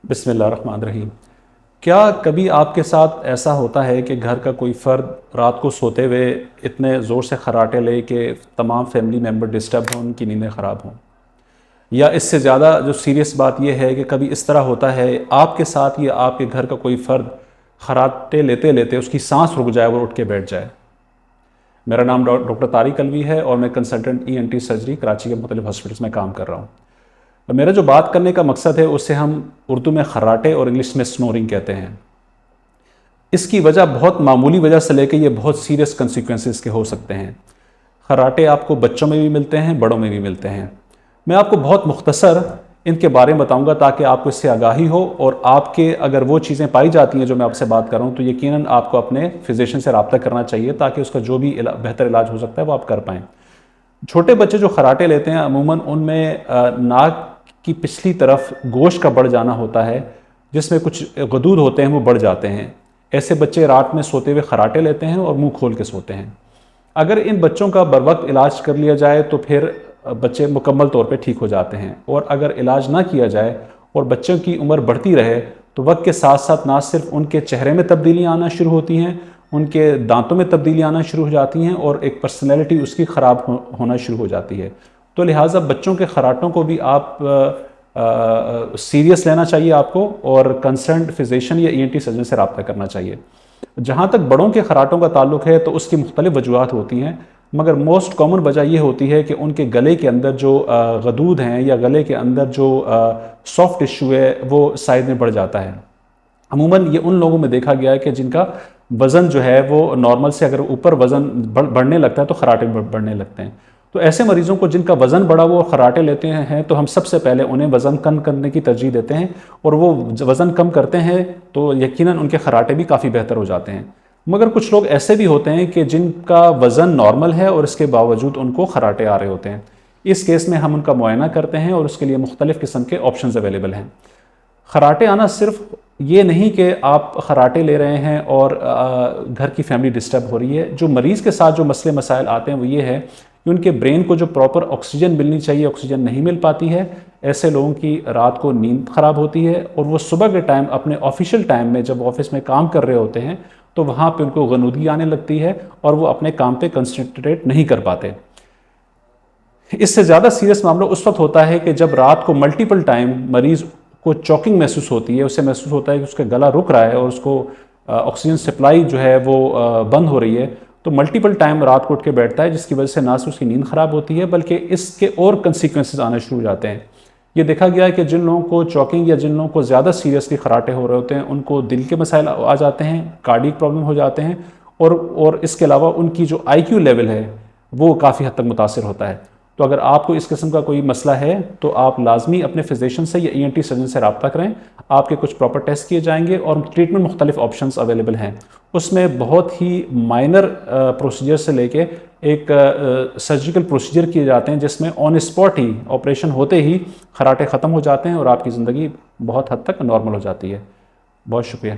बिस्मिल्लाहिर्रहमानिर्रहीम। क्या कभी आपके साथ ऐसा होता है कि घर का कोई फ़र्द रात को सोते हुए इतने ज़ोर से खर्राटे ले कि तमाम फैमिली मेम्बर डिस्टर्ब हों, उनकी नींदें ख़राब हों? या इससे ज़्यादा जो सीरियस बात यह है कि कभी इस तरह होता है आपके साथ या आपके घर का कोई फ़र्द खर्राटे लेते लेते उसकी सांस रुक जाए और उठ के बैठ जाए? मेरा नाम डॉक्टर तारिक अलवी है और मैं कंसल्टेंट ENT सर्जरी कराची के मुख्तलिफ हॉस्पिटल्स में काम कर रहा हूँ। मेरा जो बात करने का मकसद है उसे हम उर्दू में खर्राटे और इंग्लिश में स्नोरिंग कहते हैं। इसकी वजह बहुत मामूली वजह से लेकर ये बहुत सीरियस कंसिक्वेंसेस के हो सकते हैं। खर्राटे आपको बच्चों में भी मिलते हैं, बड़ों में भी मिलते हैं। मैं आपको बहुत मुख्तसर इनके बारे में बताऊंगा ताकि आपको इससे आगाही हो और आपके अगर वो चीज़ें पाई जाती हैं जो मैं आपसे बात कर रहा हूँ तो यकीनन आपको अपने फिजिशियन से रब्ता करना चाहिए ताकि उसका जो भी बेहतर इलाज हो सकता है वो आप कर पाएँ। छोटे बच्चे जो खर्राटे लेते हैं अमूमन उनमें नाक की पिछली तरफ गोश्त का बढ़ जाना होता है, जिसमें कुछ गदूद होते हैं वो बढ़ जाते हैं। ऐसे बच्चे रात में सोते हुए खर्राटे लेते हैं और मुंह खोल के सोते हैं। अगर इन बच्चों का बर वक्त इलाज कर लिया जाए तो फिर बच्चे मुकम्मल तौर पे ठीक हो जाते हैं, और अगर इलाज ना किया जाए और बच्चों की उम्र बढ़ती रहे तो वक्त के साथ साथ ना सिर्फ उनके चेहरे में तब्दीलियाँ आना शुरू होती हैं, उनके दांतों में तब्दीलियाँ आना शुरू हो जाती हैं और एक पर्सनैलिटी उसकी ख़राब होना शुरू हो जाती है। तो लिहाजा बच्चों के खर्राटों को भी आप सीरियस लेना चाहिए आपको और कंसर्न्ड फिजिशियन या ENT सर्जन से रब्ता करना चाहिए। जहाँ तक बड़ों के खर्राटों का ताल्लुक है तो उसकी मुख्तलिफ वजूहत होती हैं, मगर मोस्ट कॉमन वजह यह होती है कि उनके गले के अंदर जो गदूद हैं या गले के अंदर जो सॉफ्ट टिश्यू है वो साइज़ में बढ़ जाता है। अमूमन ये उन लोगों में देखा गया है कि जिनका वज़न जो है वो नॉर्मल से अगर ऊपर वज़न बढ़ने लगता है तो खर्राटे बढ़ने लगते हैं। तो ऐसे मरीज़ों को जिनका वज़न बढ़ा वो खर्राटे लेते हैं तो हम सबसे पहले उन्हें वज़न कम करने की तरजीह देते हैं, और वो वज़न कम करते हैं तो यकीनन उनके खर्राटे भी काफ़ी बेहतर हो जाते हैं। मगर कुछ लोग ऐसे भी होते हैं कि जिनका वज़न नॉर्मल है और इसके बावजूद उनको खर्राटे आ रहे होते हैं। इस केस में हम उनका मुआयना करते हैं और उसके लिए मुख्तलिफ़ किस्म के ऑप्शंस अवेलेबल हैं। खर्राटे आना सिर्फ ये नहीं कि आप खर्राटे ले रहे हैं और घर की फैमिली डिस्टर्ब हो रही है। जो मरीज़ के साथ जो मसले मसाइल आते हैं वो ये है कि उनके ब्रेन को जो प्रॉपर ऑक्सीजन मिलनी चाहिए ऑक्सीजन नहीं मिल पाती है। ऐसे लोगों की रात को नींद ख़राब होती है और वो सुबह के टाइम अपने ऑफिशियल टाइम में जब ऑफिस में काम कर रहे होते हैं तो वहाँ पे उनको गनुदगी आने लगती है और वो अपने काम पे कंसंट्रेट नहीं कर पाते। इससे ज़्यादा सीरियस मामला उस वक्त होता है कि जब रात को मल्टीपल टाइम मरीज़ को चॉकिंग महसूस होती है, उससे महसूस होता है कि उसका गला रुक रहा है और उसको ऑक्सीजन सप्लाई जो है वो बंद हो रही है, तो मल्टीपल टाइम रात को उठ के बैठता है, जिसकी वजह से ना सिर्फ उसकी नींद ख़राब होती है बल्कि इसके और कंसिक्वेंसेस आना शुरू हो जाते हैं। ये देखा गया है कि जिन लोगों को चॉकिंग या जिन लोगों को ज़्यादा सीरियसली खर्राटे हो रहे होते हैं उनको दिल के मसाइल आ जाते हैं, कार्डियक प्रॉब्लम हो जाते हैं, और इसके अलावा उनकी जो IQ लेवल है वो काफ़ी हद तक मुतासर होता है। तो अगर आपको इस किस्म का कोई मसला है तो आप लाजमी अपने फिजिशियन से या ENT सर्जन से रब्ता करें। आपके कुछ प्रॉपर टेस्ट किए जाएंगे और ट्रीटमेंट मुख्तलिफ ऑप्शंस अवेलेबल हैं। उसमें बहुत ही माइनर प्रोसीजर से लेके एक सर्जिकल प्रोसीजर किए जाते हैं जिसमें ऑन स्पॉट ही ऑपरेशन होते ही खर्राटे ख़त्म हो जाते हैं और आपकी ज़िंदगी बहुत हद तक नॉर्मल हो जाती है। बहुत शुक्रिया।